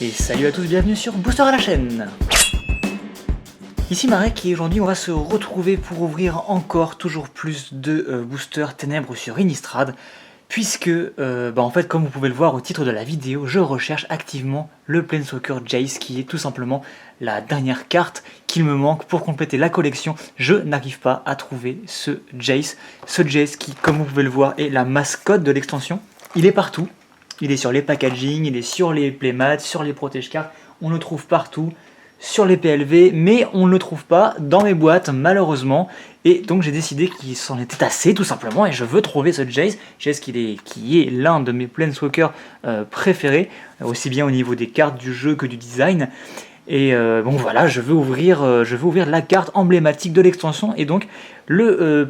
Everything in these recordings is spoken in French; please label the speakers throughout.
Speaker 1: Et salut à tous, bienvenue sur Booster à la chaîne. Ici Marek et aujourd'hui on va se retrouver pour ouvrir encore toujours plus de boosters ténèbres sur Innistrad. Puisque, en fait, comme vous pouvez le voir au titre de la vidéo, je recherche activement le Planeswalker Jace, qui est tout simplement la dernière carte qu'il me manque pour compléter la collection. Je n'arrive pas à trouver ce Jace qui, comme vous pouvez le voir, est la mascotte de l'extension. Il est partout, il est sur les packaging, il est sur les playmats, sur les protège cartes, on le trouve partout. Sur les PLV, mais on ne le trouve pas dans mes boîtes malheureusement, et donc j'ai décidé qu'il s'en était assez tout simplement, et je veux trouver ce Jace qui est l'un de mes Planeswalkers préférés, aussi bien au niveau des cartes du jeu que du design. Et bon voilà, je veux ouvrir la carte emblématique de l'extension, et donc le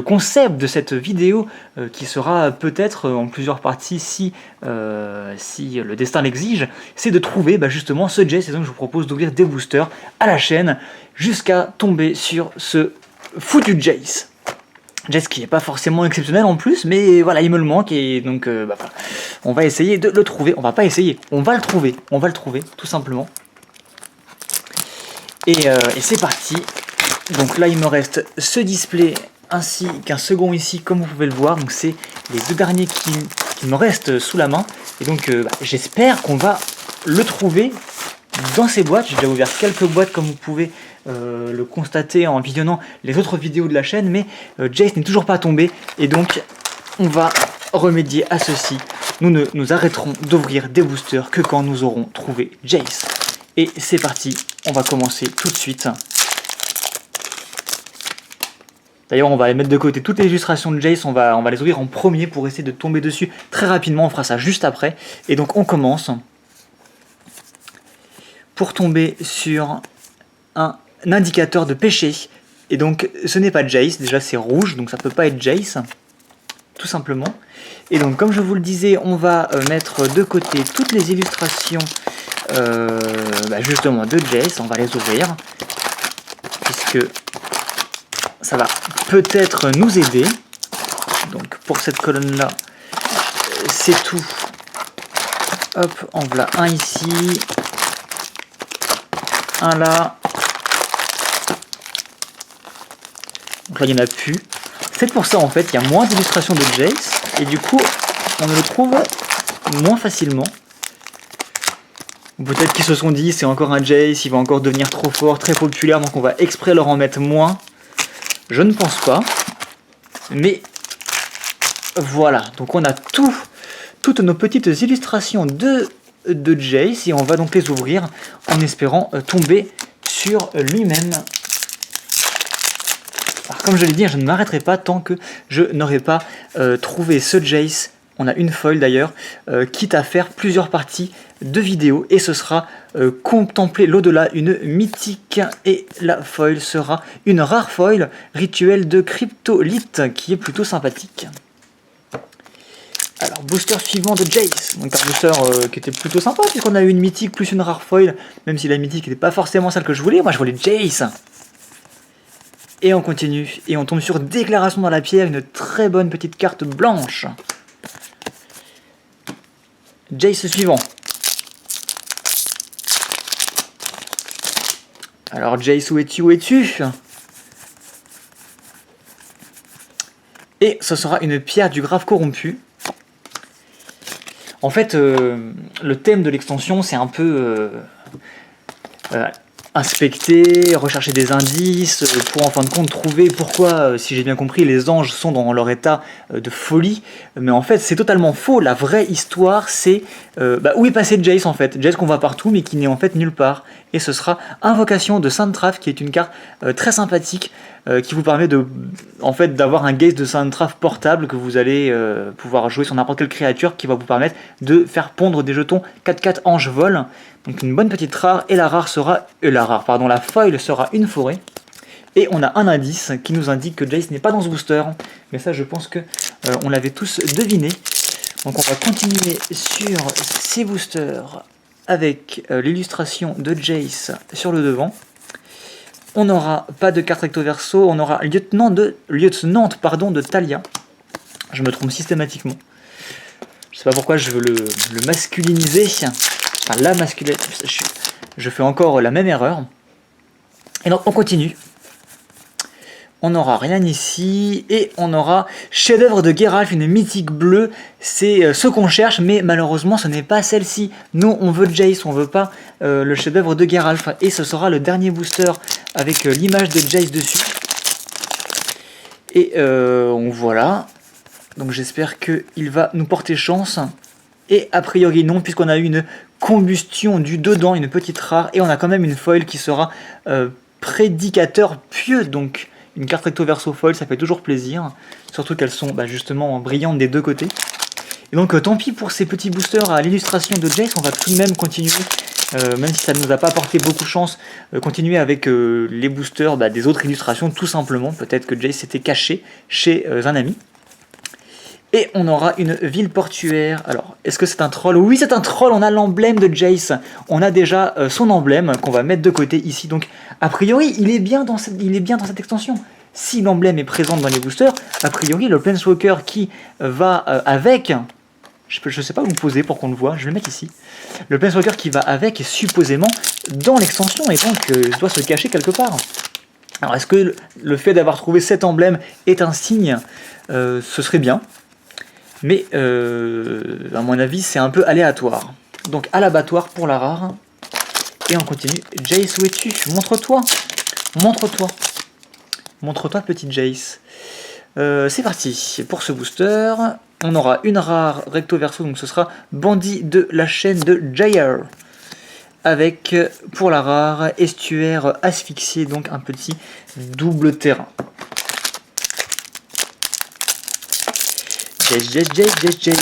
Speaker 1: concept de cette vidéo qui sera peut-être en plusieurs parties si le destin l'exige, c'est de trouver justement ce Jace. Et donc je vous propose d'ouvrir des boosters à la chaîne jusqu'à tomber sur ce foutu Jace. Jace qui n'est pas forcément exceptionnel en plus, mais voilà, il me le manque, et donc voilà. On va essayer de le trouver. On va pas essayer, on va le trouver tout simplement. Et c'est parti. Donc là il me reste ce display ainsi qu'un second ici, comme vous pouvez le voir. Donc c'est les deux derniers qui me restent sous la main, et donc j'espère qu'on va le trouver dans ces boîtes. J'ai déjà ouvert quelques boîtes comme vous pouvez le constater en visionnant les autres vidéos de la chaîne, mais Jace n'est toujours pas tombé, et donc on va remédier à ceci. Nous ne nous arrêterons d'ouvrir des boosters que quand nous aurons trouvé Jace. Et c'est parti, on va commencer tout de suite. D'ailleurs on va mettre de côté toutes les illustrations de Jace, on va les ouvrir en premier pour essayer de tomber dessus très rapidement, on fera ça juste après. Et donc on commence pour tomber sur un indicateur de péché. Et donc ce n'est pas Jace, déjà c'est rouge, donc ça peut pas être Jace, tout simplement. Et donc comme je vous le disais, on va mettre de côté toutes les illustrations justement de Jace, on va les ouvrir, puisque ça va peut-être nous aider. Donc pour cette colonne là, c'est tout. Hop, en voilà un ici, un là. Donc là il n'y en a plus. C'est pour ça en fait qu'il y a moins d'illustrations de Jace, et du coup on le trouve moins facilement. Peut-être qu'ils se sont dit c'est encore un Jace, il va encore devenir trop fort, très populaire, donc on va exprès leur en mettre moins. Je ne pense pas. Mais voilà, donc on a toutes nos petites illustrations de Jace, et on va donc les ouvrir en espérant tomber sur lui-même. Alors comme je l'ai dit, je ne m'arrêterai pas tant que je n'aurai pas trouvé ce Jace. On a une foil d'ailleurs, quitte à faire plusieurs parties de vidéo, et ce sera contempler l'au-delà, une mythique, et la foil sera une rare foil rituel de cryptolite qui est plutôt sympathique. Alors booster suivant de Jace, donc un booster qui était plutôt sympa puisqu'on a eu une mythique plus une rare foil, même si la mythique n'était pas forcément celle que je voulais. Moi je voulais Jace. Et on continue, et on tombe sur Déclaration dans la pierre, une très bonne petite carte blanche. Jace suivant. Alors Jace, où es-tu, où es-tu? Et ce sera une pierre du grave corrompu. En fait, le thème de l'extension, c'est un peu inspecter, rechercher des indices, pour en fin de compte trouver pourquoi, si j'ai bien compris, les anges sont dans leur état de folie. Mais en fait c'est totalement faux. La vraie histoire c'est où est passé Jace en fait. Jace qu'on voit partout mais qui n'est en fait nulle part. Et ce sera Invocation de Soundtraf, qui est une carte très sympathique, qui vous permet d'avoir un gaze de Soundtraf portable que vous allez pouvoir jouer sur n'importe quelle créature, qui va vous permettre de faire pondre des jetons 4/4 ange vol. Donc une bonne petite rare, et la foil sera une forêt. Et on a un indice qui nous indique que Jace n'est pas dans ce booster, mais ça je pense que on l'avait tous deviné. Donc on va continuer sur ces boosters avec l'illustration de Jace sur le devant. On n'aura pas de carte recto verso, on aura lieutenante de Talia. Je me trompe systématiquement. Je sais pas pourquoi je veux le masculiniser. Enfin, la masculine. Je fais encore la même erreur. Et donc, on continue. On n'aura rien ici. Et on aura chef-d'œuvre de Geralt, une mythique bleue. C'est ce qu'on cherche, mais malheureusement, ce n'est pas celle-ci. Nous, on veut Jace, on veut pas le chef-d'œuvre de Geralt. Et ce sera le dernier booster avec l'image de Jace dessus. Et voilà. Donc j'espère qu'il va nous porter chance. Et a priori non, puisqu'on a eu une combustion du dedans, une petite rare. Et on a quand même une foil qui sera prédicateur pieux. Donc une carte recto verso foil, ça fait toujours plaisir. Surtout qu'elles sont justement brillantes des deux côtés. Et donc tant pis pour ces petits boosters à l'illustration de Jace. On va tout de même continuer, même si ça ne nous a pas apporté beaucoup de chance, continuer avec les boosters des autres illustrations tout simplement. Peut-être que Jace s'était caché chez un ami. Et on aura une ville portuaire. Alors, est-ce que c'est un troll? Oui, c'est un troll. On a l'emblème de Jace. On a déjà son emblème qu'on va mettre de côté ici. Donc, a priori, il est bien dans cette extension. Si l'emblème est présent dans les boosters, a priori, le Planeswalker qui va avec... Je ne sais pas où me poser pour qu'on le voit. Je vais le mettre ici. Le Planeswalker qui va avec est supposément dans l'extension. Et donc, doit se cacher quelque part. Alors, est-ce que le fait d'avoir trouvé cet emblème est un signe? Ce serait bien. Mais à mon avis, c'est un peu aléatoire. Donc à l'abattoir pour la rare. Et on continue. Jace, où es-tu? Montre-toi. Montre-toi. Montre-toi, petit Jace. C'est parti. Pour ce booster, on aura une rare recto verso. Donc ce sera Bandit de la chaîne de Jair. Avec, pour la rare, estuaire asphyxié. Donc un petit double terrain. Jace,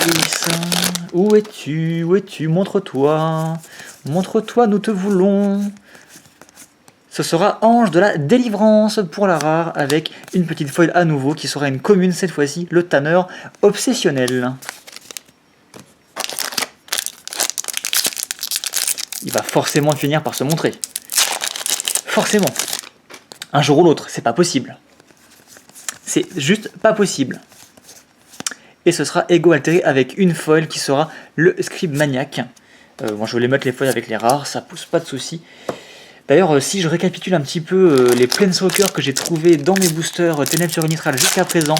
Speaker 1: où es-tu? Où es-tu? Montre-toi. Montre-toi, nous te voulons. Ce sera Ange de la Délivrance pour la rare avec une petite foil à nouveau qui sera une commune cette fois-ci, le Tanneur Obsessionnel. Il va forcément finir par se montrer. Forcément. Un jour ou l'autre, c'est pas possible. C'est juste pas possible. Et ce sera Ego altéré avec une foil qui sera le Scribe Maniac. Bon, je vais les mettre les foils avec les rares, ça pose pas de soucis. D'ailleurs, si je récapitule un petit peu les Planeswalkers que j'ai trouvés dans mes boosters Ténèbres sur Innistrad jusqu'à présent,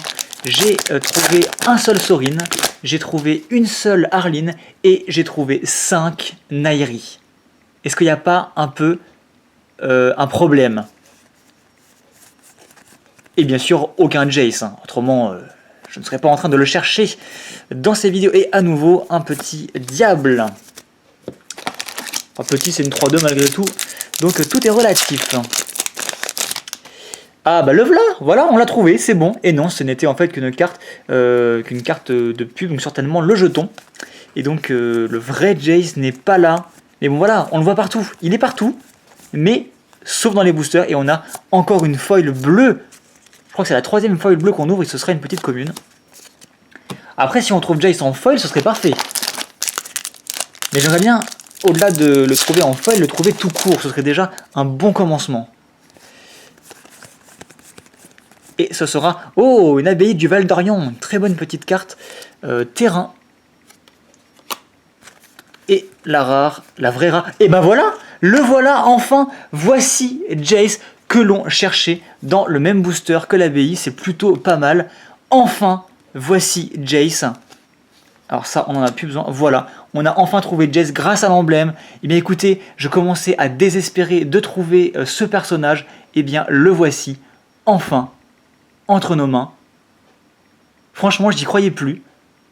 Speaker 1: j'ai trouvé un seul Sorin, j'ai trouvé une seule Arline et j'ai trouvé 5 Nairi. Est-ce qu'il n'y a pas un peu un problème? Et bien sûr, aucun Jace, hein. Autrement... je ne serai pas en train de le chercher dans ces vidéos. Et à nouveau, un petit diable. Enfin, petit, c'est une 3-2 malgré tout. Donc, tout est relatif. Ah, bah le voilà, on l'a trouvé, c'est bon. Et non, ce n'était en fait qu'une carte de pub, donc certainement le jeton. Et donc, le vrai Jace n'est pas là. Mais bon, voilà, on le voit partout. Il est partout, mais sauf dans les boosters. Et on a encore une foil bleue. Je crois que c'est la 3e foil bleue qu'on ouvre et ce serait une petite commune. Après, si on trouve Jace en foil, ce serait parfait. Mais j'aimerais bien, au-delà de le trouver en foil, le trouver tout court. Ce serait déjà un bon commencement. Et ce sera... Oh, une abbaye du Val d'Orion. Très bonne petite carte. Terrain. Et la rare, la vraie rare. Et ben voilà, le voilà enfin. Voici Jace que l'on cherchait dans le même booster que l'abbaye. C'est plutôt pas mal. Enfin, voici Jace. Alors ça, on n'en a plus besoin. Voilà, on a enfin trouvé Jace grâce à l'emblème. Et bien écoutez, je commençais à désespérer de trouver ce personnage. Et bien le voici, enfin, entre nos mains. Franchement, je n'y croyais plus.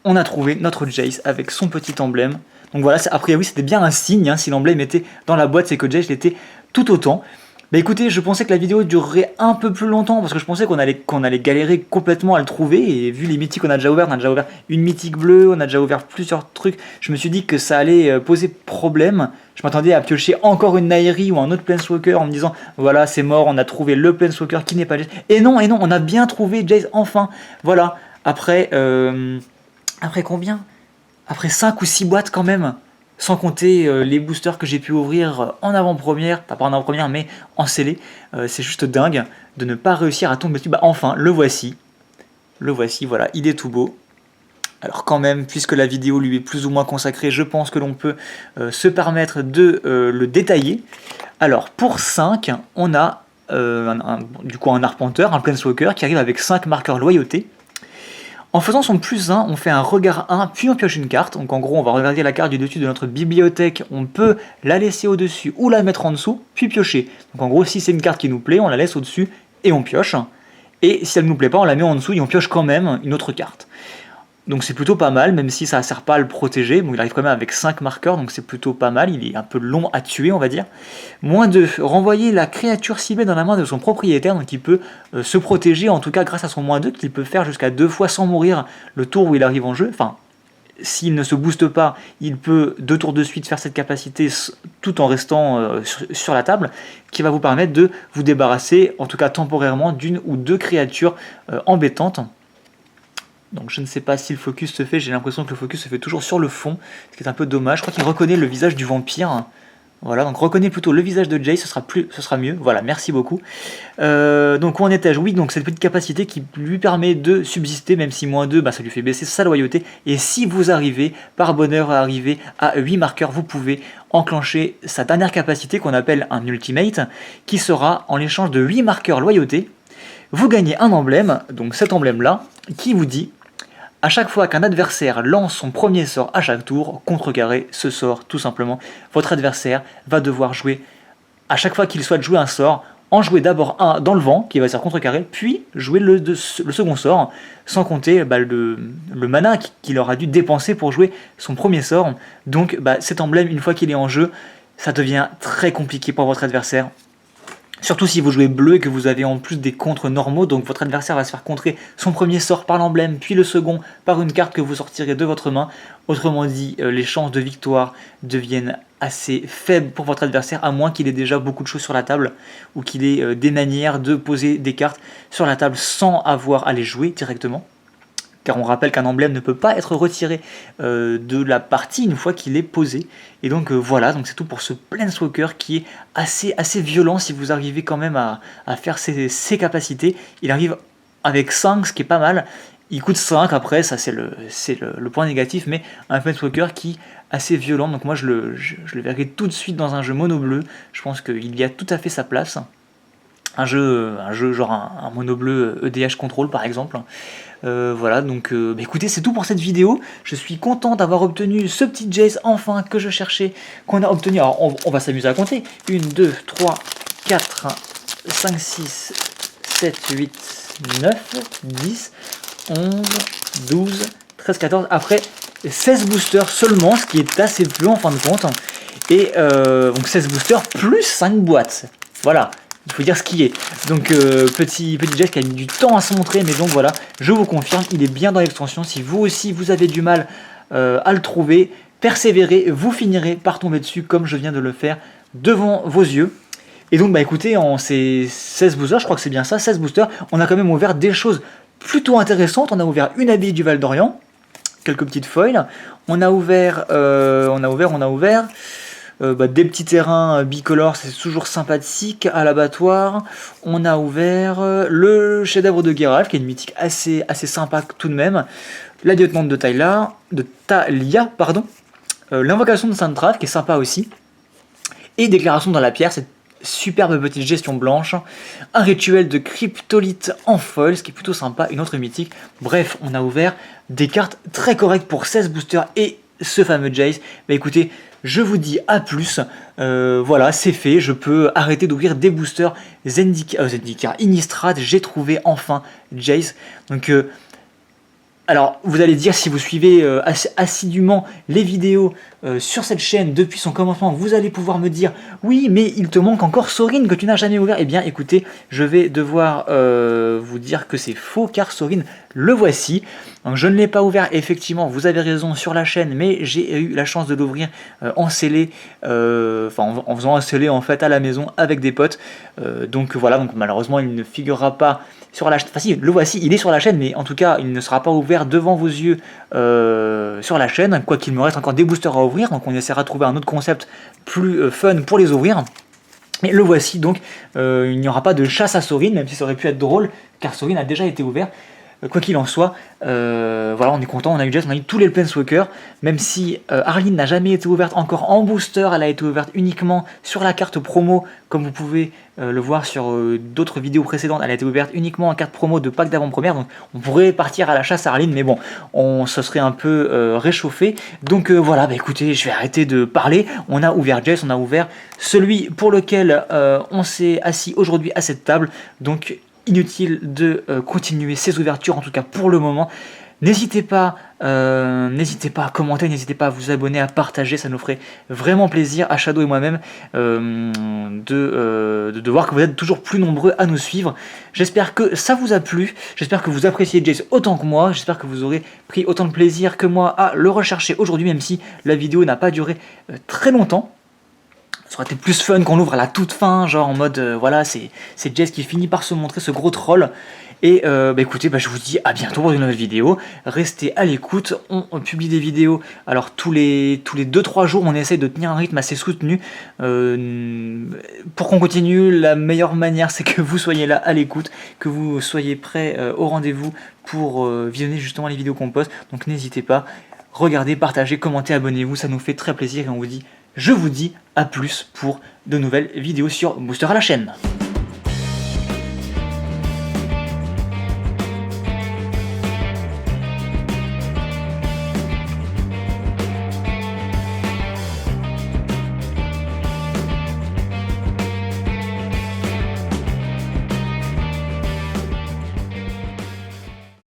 Speaker 1: On a trouvé notre Jace avec son petit emblème. Donc voilà, a priori c'était bien un signe, hein, si l'emblème était dans la boîte, c'est que Jace l'était tout autant. Bah écoutez, je pensais que la vidéo durerait un peu plus longtemps, parce que je pensais qu'on allait galérer complètement à le trouver, et vu les mythiques qu'on a déjà ouvert, on a déjà ouvert une mythique bleue, on a déjà ouvert plusieurs trucs, je me suis dit que ça allait poser problème. Je m'attendais à piocher encore une Nairi ou un autre Planeswalker en me disant, voilà c'est mort, on a trouvé le Planeswalker qui n'est pas Jace. Et non, on a bien trouvé Jace enfin. Voilà, après combien? Après 5 ou 6 boîtes quand même, sans compter les boosters que j'ai pu ouvrir en avant-première, pas en avant-première mais en scellé. C'est juste dingue de ne pas réussir à tomber dessus. Bah enfin, le voici, voilà, il est tout beau. Alors quand même, puisque la vidéo lui est plus ou moins consacrée, je pense que l'on peut se permettre de le détailler. Alors pour 5, on a du coup un arpenteur, un planeswalker qui arrive avec 5 marqueurs loyauté. En faisant son plus 1, on fait un regard 1, puis on pioche une carte. Donc en gros, on va regarder la carte du dessus de notre bibliothèque, on peut la laisser au-dessus ou la mettre en dessous, puis piocher. Donc en gros, si c'est une carte qui nous plaît, on la laisse au-dessus et on pioche. Et si elle ne nous plaît pas, on la met en dessous et on pioche quand même une autre carte. Donc c'est plutôt pas mal, même si ça ne sert pas à le protéger. Bon, il arrive quand même avec 5 marqueurs, donc c'est plutôt pas mal. Il est un peu long à tuer, on va dire. -2, renvoyer la créature ciblée dans la main de son propriétaire, donc il peut se protéger, en tout cas grâce à son -2, qu'il peut faire jusqu'à 2 fois sans mourir le tour où il arrive en jeu. Enfin, s'il ne se booste pas, il peut 2 tours de suite faire cette capacité tout en restant sur la table, qui va vous permettre de vous débarrasser, en tout cas temporairement, d'une ou deux créatures embêtantes. Donc je ne sais pas si le focus se fait, j'ai l'impression que le focus se fait toujours sur le fond, ce qui est un peu dommage. Je crois qu'il reconnaît le visage du vampire. Voilà, donc reconnaît plutôt le visage de Jace, ce sera mieux. Voilà, merci beaucoup. Donc où en étais-je? Oui, donc cette petite capacité qui lui permet de subsister, même si -2, bah, ça lui fait baisser sa loyauté. Et si vous arrivez, par bonheur, à arriver à 8 marqueurs, vous pouvez enclencher sa dernière capacité qu'on appelle un ultimate, qui sera en l'échange de 8 marqueurs loyauté. Vous gagnez un emblème, donc cet emblème-là, qui vous dit: à chaque fois qu'un adversaire lance son premier sort à chaque tour, contrecarrer ce sort tout simplement. Votre adversaire va devoir jouer, à chaque fois qu'il souhaite jouer un sort, en jouer d'abord un dans le vent, qui va se faire contrecarrer, puis jouer le second sort, sans compter le mana qu'il aura dû dépenser pour jouer son premier sort. Donc cet emblème, une fois qu'il est en jeu, ça devient très compliqué pour votre adversaire. Surtout si vous jouez bleu et que vous avez en plus des contres normaux, donc votre adversaire va se faire contrer son premier sort par l'emblème, puis le second par une carte que vous sortirez de votre main. Autrement dit, les chances de victoire deviennent assez faibles pour votre adversaire, à moins qu'il ait déjà beaucoup de choses sur la table, ou qu'il ait des manières de poser des cartes sur la table sans avoir à les jouer directement. Car on rappelle qu'un emblème ne peut pas être retiré de la partie une fois qu'il est posé. Et donc voilà, donc c'est tout pour ce Planeswalker qui est assez violent si vous arrivez quand même à faire ses capacités. Il arrive avec 5, ce qui est pas mal. Il coûte 5, après ça c'est le point négatif, mais un Planeswalker qui est assez violent. Donc moi je le verrai tout de suite dans un jeu mono bleu. Je pense qu'il y a tout à fait sa place. Un jeu genre un mono bleu EDH Control par exemple. Voilà, donc écoutez, c'est tout pour cette vidéo. Je suis content d'avoir obtenu ce petit Jace enfin que je cherchais, qu'on a obtenu. Alors on va s'amuser à compter. 1, 2, 3, 4, 5, 6, 7, 8, 9, 10, 11, 12, 13, 14. Après 16 boosters seulement, ce qui est assez peu en fin de compte. Et donc 16 boosters plus 5 boîtes. Voilà. Il faut dire ce qui est. Donc petit Jace qui a mis du temps à se montrer, mais donc voilà, je vous confirme, il est bien dans l'extension. Si vous aussi vous avez du mal à le trouver, persévérez, vous finirez par tomber dessus comme je viens de le faire devant vos yeux. Et donc écoutez, en ces 16 boosters, je crois que c'est bien ça, 16 boosters, on a quand même ouvert des choses plutôt intéressantes. On a ouvert une abbaye du Val d'Orient, quelques petites foils, on a ouvert des petits terrains bicolores, c'est toujours sympathique. À l'abattoir, on a ouvert le chef-d'œuvre de Geralt, qui est une mythique assez sympa tout de même. La lieutenante de Talia, l'invocation de Sainte-Trave, qui est sympa aussi. Et déclaration dans la pierre, cette superbe petite gestion blanche. Un rituel de cryptolite en foil, ce qui est plutôt sympa, une autre mythique. Bref, on a ouvert des cartes très correctes pour 16 boosters et ce fameux Jace. Écoutez, je vous dis à plus, voilà, c'est fait, je peux arrêter d'ouvrir des boosters Zendikar, Innistrad, j'ai trouvé enfin Jace. Donc, alors, vous allez dire, si vous suivez assidûment les vidéos sur cette chaîne depuis son commencement, vous allez pouvoir me dire « Oui, mais il te manque encore Sorin que tu n'as jamais ouvert. » Eh bien, écoutez, je vais devoir vous dire que c'est faux, car Sorin, le voici. Donc, je ne l'ai pas ouvert, effectivement, vous avez raison, sur la chaîne, mais j'ai eu la chance de l'ouvrir en scellé, en faisant un scellé en fait à la maison avec des potes. Donc voilà, donc malheureusement, il ne figurera pas sur la chaîne. Enfin si, le voici, il est sur la chaîne, mais en tout cas, il ne sera pas ouvert devant vos yeux sur la chaîne, quoiqu'il me reste encore des boosters à ouvrir, donc on essaiera de trouver un autre concept plus fun pour les ouvrir. Mais le voici, donc il n'y aura pas de chasse à Sorin, même si ça aurait pu être drôle, car Sorin a déjà été ouvert. quoi qu'il en soit, voilà, on est content, on a eu Jess, on a eu tous les Planeswalkers, même si Arlene n'a jamais été ouverte encore en booster, elle a été ouverte uniquement sur la carte promo, comme vous pouvez le voir sur d'autres vidéos précédentes, elle a été ouverte uniquement en carte promo de pack d'avant-première, donc on pourrait partir à la chasse à Arlene, mais bon, on se serait un peu réchauffé, donc voilà, bah écoutez, je vais arrêter de parler, on a ouvert Jess, on a ouvert celui pour lequel on s'est assis aujourd'hui à cette table, donc inutile de continuer ces ouvertures, en tout cas pour le moment. N'hésitez pas à commenter, n'hésitez pas à vous abonner, à partager, ça nous ferait vraiment plaisir à Shadow et moi-même de voir que vous êtes toujours plus nombreux à nous suivre. J'espère que ça vous a plu, j'espère que vous appréciez Jace autant que moi, j'espère que vous aurez pris autant de plaisir que moi à le rechercher aujourd'hui, même si la vidéo n'a pas duré très longtemps. Ça aurait été plus fun qu'on l'ouvre à la toute fin, genre en mode voilà, c'est Jess qui finit par se montrer ce gros troll. Et bah écoutez, je vous dis à bientôt pour une nouvelle vidéo. Restez à l'écoute, on publie des vidéos. Alors tous les 2-3 jours, on essaie de tenir un rythme assez soutenu. Pour qu'on continue, la meilleure manière, c'est que vous soyez là à l'écoute, que vous soyez prêts au rendez-vous pour visionner justement les vidéos qu'on poste. Donc n'hésitez pas, regardez, partagez, commentez, abonnez-vous, ça nous fait très plaisir et je vous dis à plus pour de nouvelles vidéos sur Booster à la chaîne.